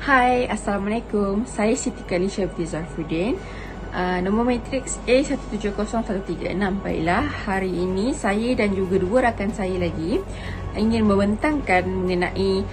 Hai, Assalamualaikum. Saya Siti Kalisha binti Zarfuddin. Nombor matriks A170136. Baiklah, hari ini saya dan juga dua rakan saya lagi ingin membentangkan mengenai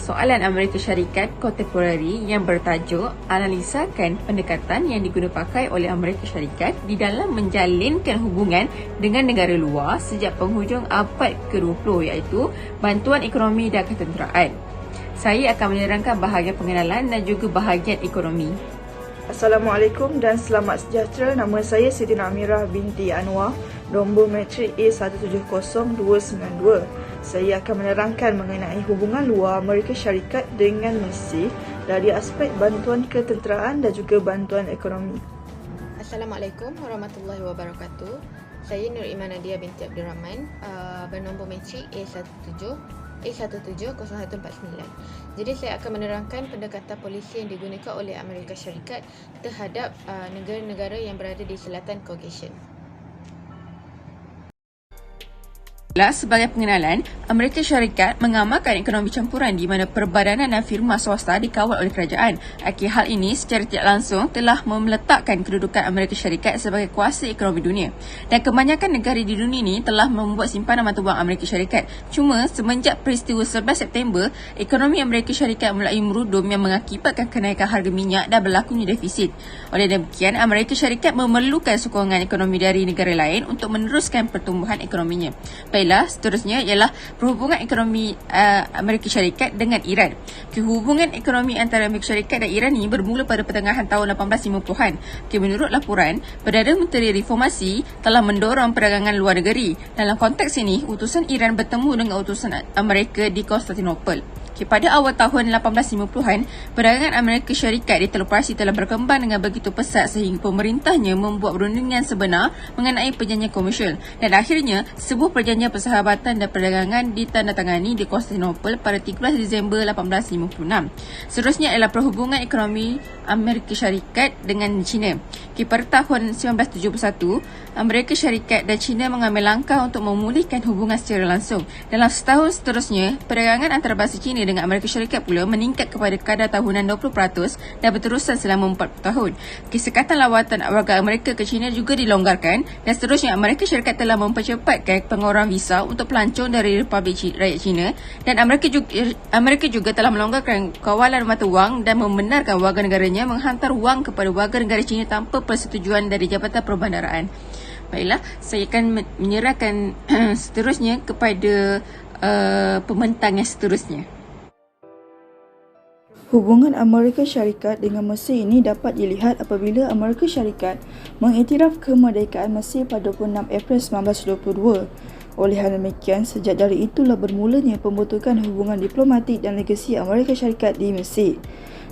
soalan Amerika Syarikat kontemporari yang bertajuk analisakan pendekatan yang digunakan pakai oleh Amerika Syarikat di dalam menjalinkan hubungan dengan negara luar sejak penghujung abad ke-20, iaitu bantuan ekonomi dan ketenteraan. Saya akan menerangkan bahagian pengenalan dan juga bahagian ekonomi. Assalamualaikum dan selamat sejahtera. Nama saya Siti Amirah binti Anwar, nombor matrik A170292. Saya akan menerangkan mengenai hubungan luar Amerika Syarikat dengan Mesir dari aspek bantuan ketenteraan dan juga bantuan ekonomi. Assalamualaikum warahmatullahi wabarakatuh. Saya Nur Iman Nadia binti Abdul Rahman, bernombor matrik A170149. Jadi saya akan menerangkan pendekatan polisi yang digunakan oleh Amerika Syarikat terhadap negara-negara yang berada di selatan Caucasian. Sebagai pengenalan, Amerika Syarikat mengamalkan ekonomi campuran di mana perbadanan dan firma swasta dikawal oleh kerajaan. Akibat hal ini secara tidak langsung telah meletakkan kedudukan Amerika Syarikat sebagai kuasa ekonomi dunia. Dan kebanyakan negara di dunia ini telah membuat simpanan mata wang Amerika Syarikat. Cuma semenjak peristiwa 11 September, ekonomi Amerika Syarikat mulai merudum yang mengakibatkan kenaikan harga minyak dan berlakunya defisit. Oleh demikian, Amerika Syarikat memerlukan sokongan ekonomi dari negara lain untuk meneruskan pertumbuhan ekonominya. Seterusnya ialah perhubungan ekonomi Amerika Syarikat dengan Iran. Hubungan ekonomi antara Amerika Syarikat dan Iran ini bermula pada pertengahan tahun 1850-an. Menurut laporan, Perdana Menteri Reformasi telah mendorong perdagangan luar negeri. Dalam konteks ini, utusan Iran bertemu dengan utusan Amerika di Konstantinopel. Pada awal tahun 1850-an, perdagangan Amerika Syarikat di Teluk Parsi telah berkembang dengan begitu pesat sehingga pemerintahnya membuat perundingan sebenar mengenai perjanjian komersial dan akhirnya sebuah perjanjian persahabatan dan perdagangan ditandatangani di Konstantinopel pada 13 Disember 1856. Seterusnya adalah perhubungan ekonomi Amerika Syarikat dengan China. Pada tahun 1971, Amerika Syarikat dan China mengambil langkah untuk memulihkan hubungan secara langsung. Dalam setahun seterusnya, perdagangan antarabangsa China dengan Amerika Syarikat pula meningkat kepada kadar tahunan 20% dan berterusan selama 40 tahun. Kesekatan lawatan warga Amerika ke China juga dilonggarkan dan seterusnya Amerika Syarikat telah mempercepatkan pengeluaran visa untuk pelancong dari Republik Rakyat China dan Amerika juga telah melonggarkan kawalan mata wang dan membenarkan warga negaranya menghantar wang kepada warga negara China tanpa persetujuan dari Jabatan Perbandaraan. Baiklah, saya akan menyerahkan seterusnya kepada pembentang yang seterusnya. Hubungan Amerika Syarikat dengan Mesir ini dapat dilihat apabila Amerika Syarikat mengiktiraf kemerdekaan Mesir pada 26 April 1922. Oleh hal demikian, sejak dari itulah bermulanya pembentukan hubungan diplomatik dan legasi Amerika Syarikat di Mesir.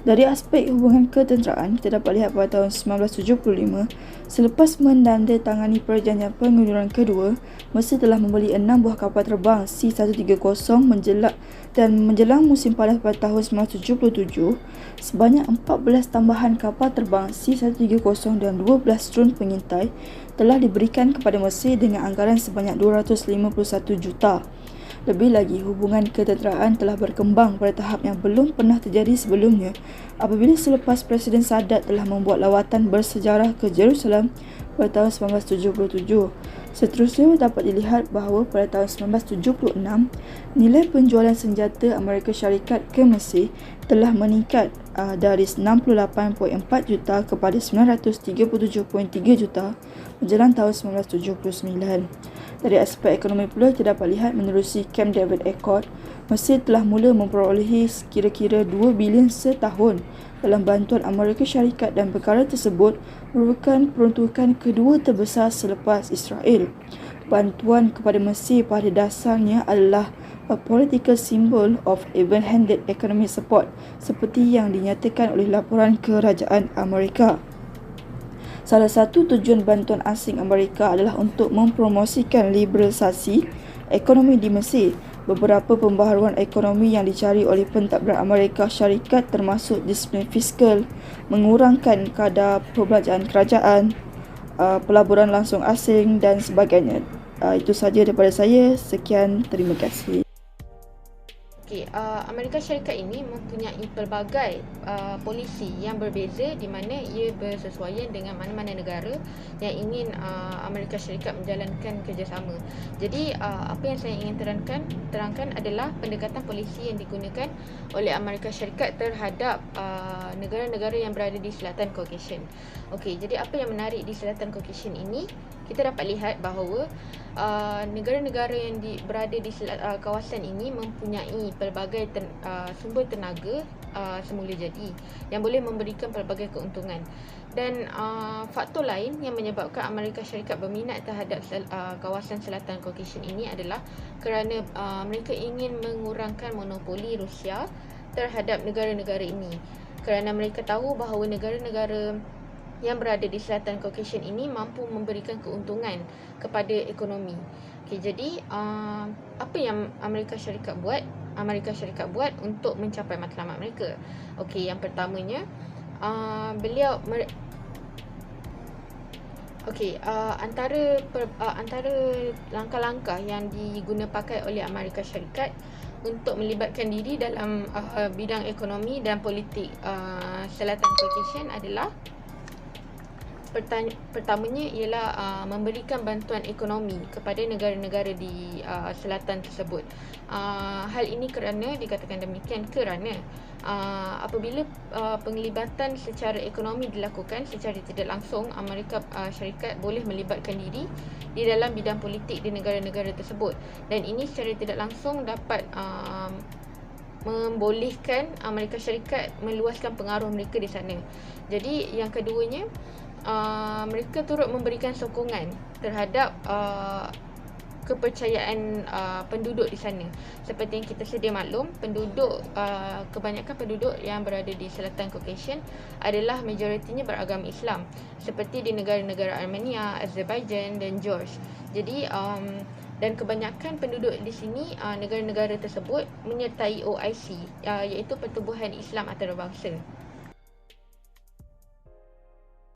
Dari aspek hubungan ketenteraan, kita dapat lihat pada tahun 1975, selepas menandatangani perjanjian pengunduran kedua, Mesir telah membeli 6 buah kapal terbang C-130 menjelang musim panas pada tahun 1977, sebanyak 14 tambahan kapal terbang C-130 dan 12 drone pengintai telah diberikan kepada Mesir dengan anggaran sebanyak 251 juta. Lebih lagi, hubungan ketenteraan telah berkembang pada tahap yang belum pernah terjadi sebelumnya apabila selepas Presiden Sadat telah membuat lawatan bersejarah ke Jerusalem pada tahun 1977. Seterusnya dapat dilihat bahawa pada tahun 1976, nilai penjualan senjata Amerika Syarikat ke Mesir telah meningkat dari 68.4 juta kepada 937.3 juta menjelang tahun 1979. Dari aspek ekonomi pula, kita dapat lihat menerusi Camp David Accord, Mesir telah mula memperolehi kira-kira 2 bilion setahun dalam bantuan Amerika Syarikat dan perkara tersebut merupakan peruntukan kedua terbesar selepas Israel. Bantuan kepada Mesir pada dasarnya adalah a political symbol of even-handed economic support seperti yang dinyatakan oleh laporan kerajaan Amerika. Salah satu tujuan bantuan asing Amerika adalah untuk mempromosikan liberalisasi ekonomi di Mesir. Beberapa pembaharuan ekonomi yang dicari oleh pentadbiran Amerika Syarikat termasuk disiplin fiskal, mengurangkan kadar perbelanjaan kerajaan, pelaburan langsung asing dan sebagainya. Itu sahaja daripada saya. Sekian, terima kasih. Amerika Syarikat ini mempunyai pelbagai polisi yang berbeza di mana ia bersesuaian dengan mana-mana negara yang ingin Amerika Syarikat menjalankan kerjasama. Jadi apa yang saya ingin terangkan adalah pendekatan polisi yang digunakan oleh Amerika Syarikat terhadap negara-negara yang berada di Selatan Caucasian. Jadi apa yang menarik di Selatan Caucasian ini, kita dapat lihat bahawa negara-negara yang berada di kawasan ini mempunyai pelbagai sumber tenaga semula jadi yang boleh memberikan pelbagai keuntungan. Dan faktor lain yang menyebabkan Amerika Syarikat berminat terhadap kawasan Selatan Caucasian ini adalah kerana mereka ingin mengurangkan monopoli Rusia terhadap negara-negara ini. Kerana mereka tahu bahawa negara-negara yang berada di Selatan Caucasian ini mampu memberikan keuntungan kepada ekonomi. Jadi apa yang Amerika Syarikat buat? Amerika Syarikat buat untuk mencapai matlamat mereka. Yang pertamanya, antara langkah-langkah yang pakai oleh Amerika Syarikat untuk melibatkan diri dalam bidang ekonomi dan politik Selatan Caucasian adalah pertamanya ialah memberikan bantuan ekonomi kepada negara-negara di selatan tersebut. Hal ini dikatakan demikian kerana apabila penglibatan secara ekonomi dilakukan secara tidak langsung, Amerika Syarikat boleh melibatkan diri di dalam bidang politik di negara-negara tersebut, dan ini secara tidak langsung dapat membolehkan Amerika Syarikat meluaskan pengaruh mereka di sana. Jadi yang keduanya, mereka turut memberikan sokongan terhadap kepercayaan penduduk di sana. Seperti yang kita sedia maklum, kebanyakan penduduk yang berada di Selatan Caucasian adalah majoritinya beragama Islam, seperti di negara-negara Armenia, Azerbaijan dan Georgia. Jadi dan kebanyakan penduduk di sini, negara-negara tersebut menyertai OIC, iaitu Pertubuhan Islam Antarabangsa.